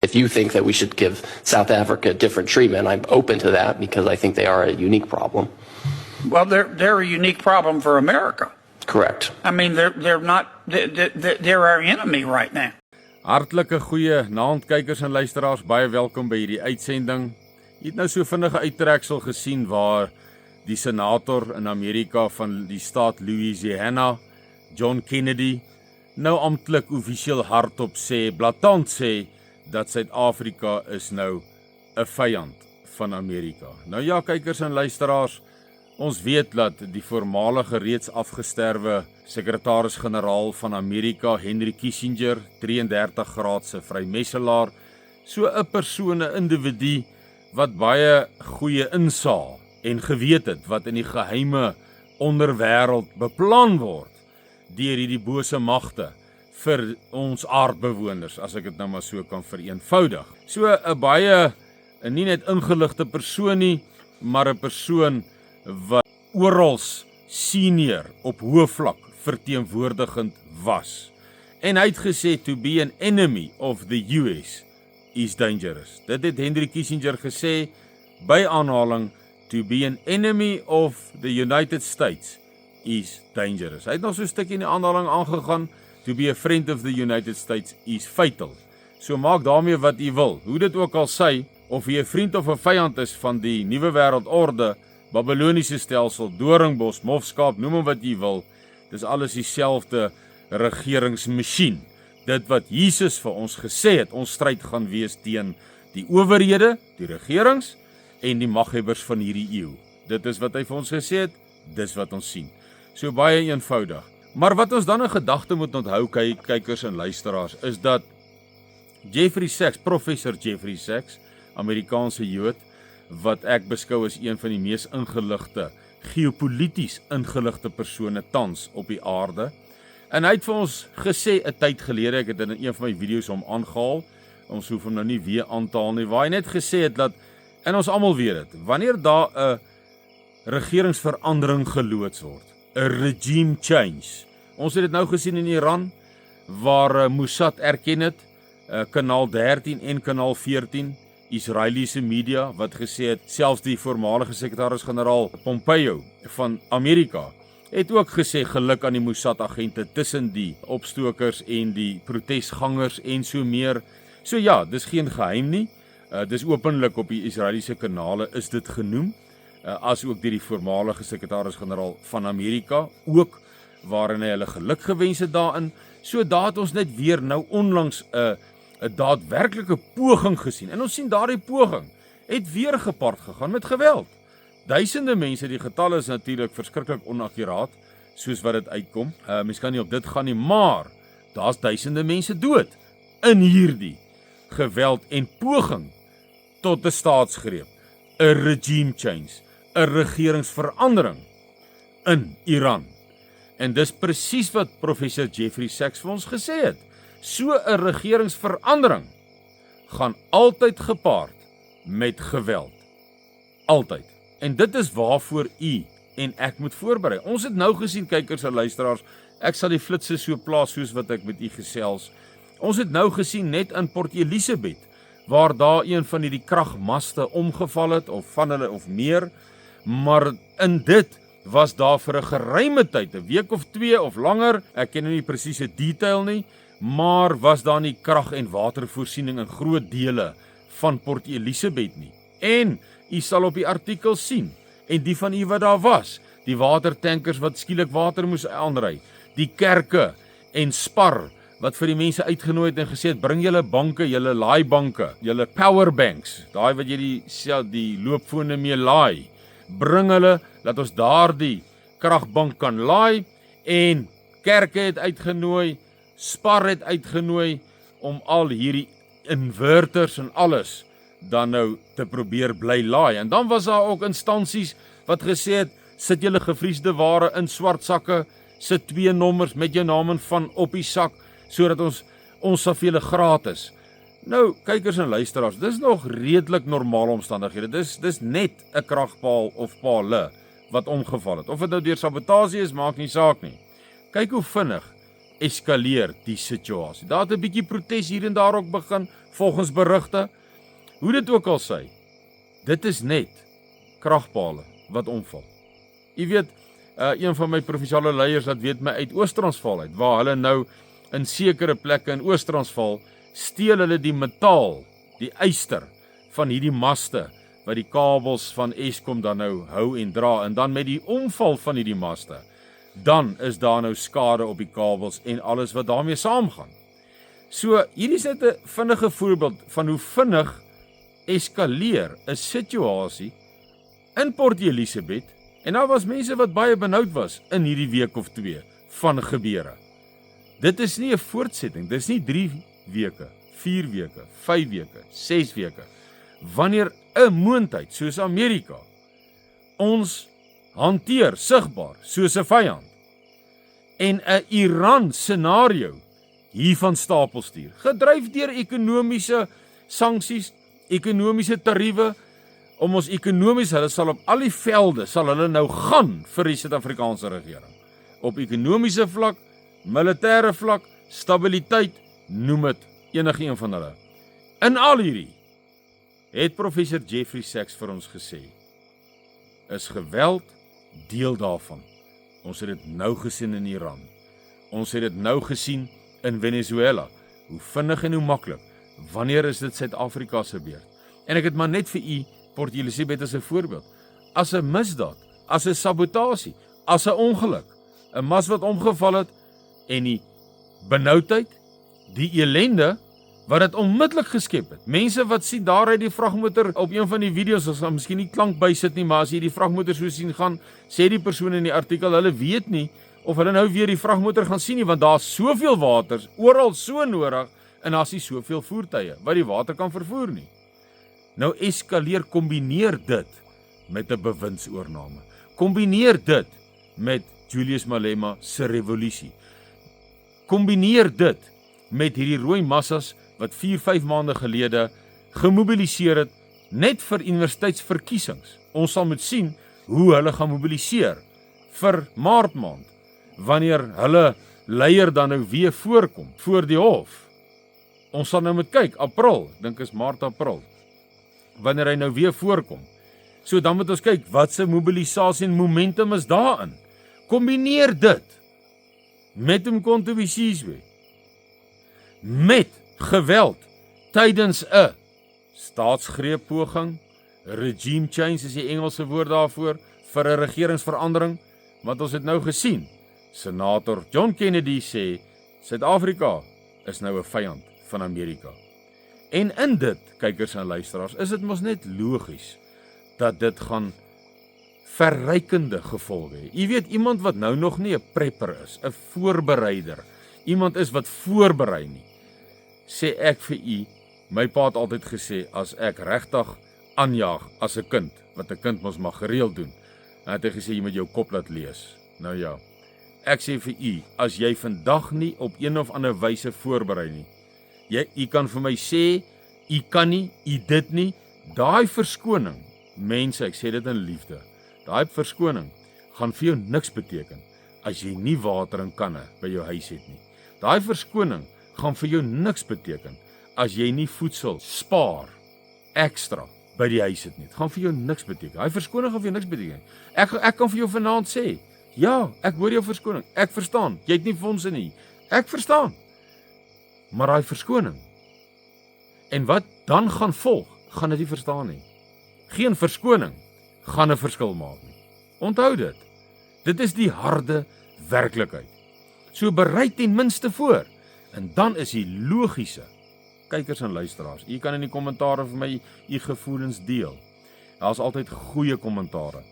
If you think that we should give South Africa different treatment, I'm open to that because I think they are a unique problem. Well, they're a unique problem for America. Correct. I mean, they're our enemy right now. Hartlike goeie naand kykers en luisteraars, baie welkom by hierdie uitsending. Jy het nou so vinnige uittreksel gesien waar die senator in Amerika van die staat Louisiana, John Kennedy, nou amptelik offisieel hardop sê, blaatant sê, dat Suid-Afrika is nou 'n vyand van Amerika. Nou ja, kykers en luisteraars, ons weet dat die voormalige reeds afgesterwe sekretaris-generaal van Amerika, Henry Kissinger, 33 graadse vrymesselaar, so 'n persoon, 'n individu wat baie goeie insaag en geweet het wat in die geheime onderwêreld beplan word deur hierdie bose magte vir ons aardbewoners, as ek dit nou maar so kan vereenvoudig. So 'n baie, nie net ingeligte persoon nie, maar 'n persoon wat oral senior op hoë vlak verteenwoordigend was. En hy het gesê, to be an enemy of the US is dangerous. Dit het Henry Kissinger gesê, by aanhaling, to be an enemy of the United States is dangerous. Hy het nog so 'n stukkie in die aanhaling aangegaan, to be a friend of the United States is fatal. So maak daarmee wat jy wil. Hoe dit ook al sê, of jy 'n vriend of 'n vyand is van die nuwe wêreldorde, Babyloniese stelsel, doringbos, mofskaap, noem hom wat jy wil, dis alles dieselfde regeringsmasjien. Dit wat Jesus vir ons gesê het, ons stryd gaan wees teen die owerhede, die regerings en die maghebbers van hierdie eeu. Dit is wat hy vir ons gesê het, dis wat ons sien. So baie eenvoudig. Maar wat ons dan in gedagte moet onthou, kykers en luisteraars, is dat Jeffrey Sachs, professor Jeffrey Sachs, Amerikaanse Jood, wat ek beskou as een van die mees ingeligte, geopolities ingeligte persone tans op die aarde. En hy het vir ons gesê 'n tyd gelede, ek het in een van my video's hom aangehaal, ons hoef hom nou nie weer aan te haal nie, waar hy net gesê het dat, en ons almal weet dit, wanneer daar 'n regeringsverandering geloods word, 'n regime change. Ons het dit nou gesien in Iran, waar Mossad erken het, kanaal 13 en kanaal 14, Israeliese media, wat gesê het, selfs die voormalige sekretaris-generaal Pompeo van Amerika, het ook gesê geluk aan die Mossad-agente tussen die opstokers en die protesgangers en so meer. So ja, dis geen geheim nie, dis openlik op die Israeliese kanale is dit genoem, as ook deur die voormalige sekretaris-generaal van Amerika, ook waarin hy hulle geluk gewens het daarin. So daar het ons net weer nou onlangs 'n daadwerklike poging gesien. En ons sien daardie poging het weer gepaard gegaan met geweld. Duisende mense, die getal is natuurlik verskriklik onakkuraat, soos wat dit uitkom. Mens kan nie op dit gaan nie, maar daar's duisende mense dood in hierdie geweld en poging tot 'n staatsgreep, 'n regime change, 'n regeringsverandering in Iran. En dis presies wat professor Jeffrey Sachs vir ons gesê het. So 'n regeringsverandering gaan altyd gepaard met geweld. Altyd. En dit is waarvoor u en ek moet voorberei. Ons het nou gesien, kykers en luisteraars, ek sal die flitsse so plaas soos wat ek met u gesels. Ons het nou gesien net in Port Elizabeth, waar daar een van hierdie kragmaste omgeval het, of van hulle of meer, maar in dit was daar vir 'n geruime tyd, 'n week of 2 of langer, ek ken nie presiese detail nie, maar was daar nie krag en watervoorsiening in groot dele van Port Elizabeth nie. En u sal op die artikel sien, en die van u wat daar was, die watertankers wat skielik water moes aanry, die kerke en Spar wat vir die mense uitgenooi het en gesê het, bring julle banke, julle laaibanke, julle powerbanks, daai wat jy die loopfone mee laai, bring hulle, dat ons daardie kragbank kan laai, en kerke het uitgenooi, Spar het uitgenooi, om al hierdie inverters en alles, dan nou te probeer bly laai. En dan was daar ook instansies wat gesê het, sit julle gevriesde ware in swart sakke, sit 2 nommers met jou naam en van op die sak, sodat ons sal vir julle gratis. Nou, kykers en luisteraars, dis nog redelik normale omstandighede. Dis net 'n kragpaal of pale wat omgeval het. Of dit nou deur sabotasie is, maak nie saak nie. Kyk hoe vinnig eskaleer die situasie. Daar het 'n bietjie protes hier en daar ook begin, volgens berigte. Hoe dit ook al sy, dit is net kragpale wat omval. Jy weet, een van my provinsiale leiers, dat weet my uit Oos-Transvaal uit, waar hulle nou in sekere plekke in Oos-Transvaal steel hulle die metaal, die yster van hierdie maste, wat die kabels van Eskom dan nou hou en dra, en dan met die omval van hierdie maste, dan is daar nou skade op die kabels en alles wat daarmee saamgaan. So, hierdie is net 'n vinnige voorbeeld van hoe vinnig eskaleer 'n situasie in Port Elizabeth, en daar was mense wat baie benoud was in hierdie week of 2 van gebeure. Dit is nie 'n voortsetting, dit is nie 3 weke, 4 weke, 5 weke, 6 weke. Wanneer 'n moondheid soos Amerika ons hanteer sigbaar soos 'n vyand en 'n Iran scenario hiervan stapel stuur, gedryf deur ekonomiese sanksies, ekonomiese tariewe, om ons ekonomies, hulle sal op al die velde, sal hulle nou gaan vir die Suid-Afrikaanse regering. Op ekonomiese vlak, militêre vlak, stabiliteit, noem dit, enige een van hulle. In al hierdie, het professor Jeffrey Sachs vir ons gesê, is geweld deel daarvan. Ons het dit nou gesien in Iran. Ons het dit nou gesien in Venezuela. Hoe vinnig en hoe maklik. Wanneer is dit Suid-Afrika se beurt? En ek het maar net vir u Port Elizabeth as 'n voorbeeld. As 'n misdaad, as 'n sabotasie, as 'n ongeluk, 'n mas wat omgeval het en die benoudheid, die ellende wat dit onmiddellik geskep het. Mense wat sien daar uit die vragmotor op een van die video's, ons gaan miskien nie klank bysit nie, maar as jy die vragmotor so sien gaan, sê die persoon in die artikel, hulle weet nie of hulle nou weer die vragmotor gaan sien nie, want daar's soveel waters, oral so nodig, en daar's nie soveel voertuie wat die water kan vervoer nie. Nou eskaleer, kombineer dit met 'n bewindsoorname. Kombineer dit met Julius Malema se revolusie. Kombineer dit met hierdie rooi massas wat 4-5 maande gelede gemobiliseer het net vir universiteitsverkiesings. Ons sal moet sien hoe hulle gaan mobiliseer vir Maart maand, wanneer hulle leier dan nou weer voorkom voor die hof. Ons sal nou moet kyk, April, dink is Maart, April, wanneer hy nou weer voorkom. So dan moet ons kyk, wat se mobilisasie en momentum is daarin. Kombineer dit met Umkhonto we Sizwe, met geweld tydens 'n staatsgreeppoging, regime change is die Engelse woord daarvoor, vir 'n regeringsverandering, wat ons het nou gesien. Senator John Kennedy sê, Suid-Afrika is nou 'n vyand van Amerika. En in dit, kykers en luisteraars, is dit mos net logies dat dit gaan verrykende gevolge hê. Jy weet, iemand wat nou nog nie 'n prepper is, 'n voorbereider, iemand is wat voorberei nie, sê ek vir u, my pa het altyd gesê, as ek regtig aanjaag as 'n kind, wat 'n kind mos mag gereeld doen, dan het hy gesê, jy moet jou kop laat lees. Nou ja, ek sê vir u, as jy vandag nie op een of ander wyse voorberei nie, u kan vir my sê, u kan nie, u dit nie, daai verskoning, mense, ek sê dit in liefde, daai verskoning gaan vir jou niks beteken, as jy nie water en kanne by jou huis het nie. Daai verskoning gaan vir jou niks beteken, as jy nie voedsel spaar, ekstra, by die huis het nie. Dit gaan vir jou niks beteken. Daai verskoning gaan vir jou niks beteken. Ek kan vir jou vanaand sê, ja, ek hoor jou verskoning, ek verstaan, jy het nie fondse nie, ek verstaan, maar daai verskoning, en wat dan gaan volg, gaan dit nie verstaan nie. Geen verskoning gaan 'n verskil maak nie. Onthou dit. Dit is die harde werklikheid. So bereid ten minste voor, en dan is die logiese, kykers en luisteraars, u kan in die kommentare vir my u gevoelens deel. Daar's altyd goeie kommentare.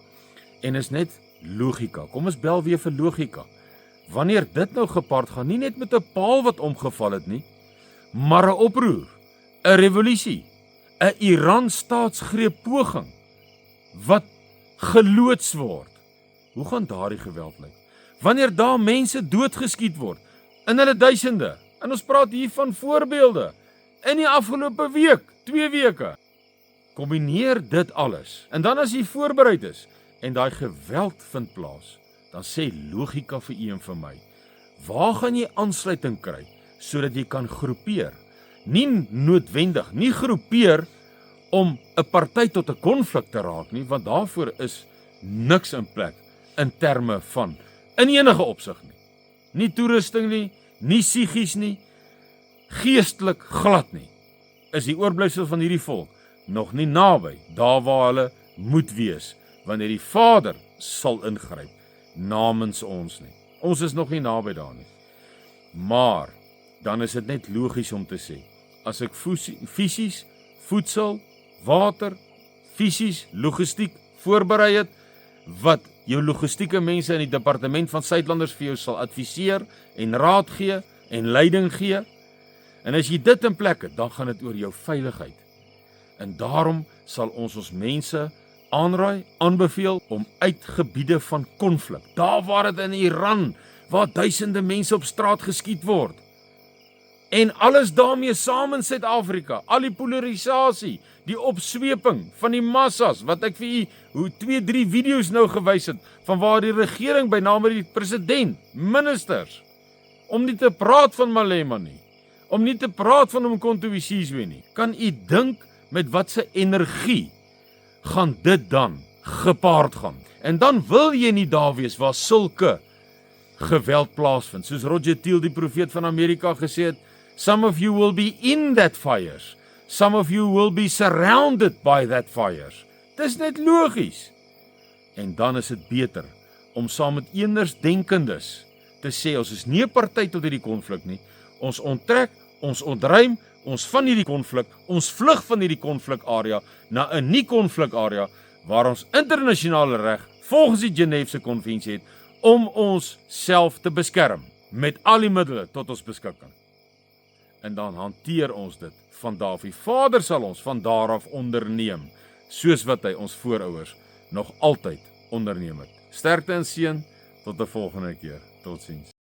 En is net logika. Kom ons bel weer vir logika. Wanneer dit nou gepaard gaan, nie net met 'n paal wat omgeval het nie, maar 'n oproer, 'n revolusie, 'n Iran staatsgreep poging wat geloods word. Hoe gaan daardie geweld lyk? Wanneer daar mense doodgeskiet word, in hulle duisende, en ons praat hier van voorbeelde, in die afgelope week, 2 weke, kombineer dit alles, en dan as jy voorbereid is, en daai geweld vind plaas, dan sê logika vir u en vir my, waar gaan jy aansluiting kry sodat jy kan groepeer? Nie noodwendig, nie groepeer om 'n party tot 'n konflik te raak nie, want daarvoor is niks in plek in terme van in enige opsig nie. Nie toerusting nie, nie psigies nie, geestelik glad nie. Is die oorblyfsel van hierdie volk nog nie naby daar waar hulle moet wees wanneer die Vader sal ingryp namens ons nie. Ons is nog nie naby daar nie. Maar dan is dit net logies om te sê, as ek fisies voedsel, water, fisies logistiek voorberei het, wat jou logistieke mense in die departement van Suidlanders vir jou sal adviseer en raad gee en leiding gee, en as jy dit in plek het, dan gaan dit oor jou veiligheid. En daarom sal ons mense aanraai, aanbeveel om uit gebiede van konflik, daar waar dit in Iran, waar duisende mense op straat geskiet word, en alles daarmee saam in Suid-Afrika, al die polarisasie, die opsweping van die massas, wat ek vir u 2-3 video's nou gewys het, van waar die regering, by name die president, ministers, om nie te praat van Malema nie, om nie te praat van Umkhonto we Sizwe nie, kan u dink met wat se energie gaan dit dan gepaard gaan. En dan wil jy nie daar wees waar sulke geweld plaasvind, soos Roger Thiel, die profeet van Amerika, gesê het, some of you will be in that fires, some of you will be surrounded by that fires. Dis net logies. En dan is dit beter om saam met eendersdenkendes te sê, ons is nie 'n party tot hierdie konflik nie, ons onttrek, ons ontruim, ons van hierdie konflik, ons vlug van hierdie konflikarea na 'n nie-konflikarea waar ons internasionale reg volgens die Genève konvensie het om ons self te beskerm met al die middele tot ons beskikking. En dan hanteer ons dit van daar af. Die Vader sal ons van daar af onderneem, soos wat hy ons voorouers nog altyd onderneem het. Sterkte en seën tot 'n volgende keer. Totsiens.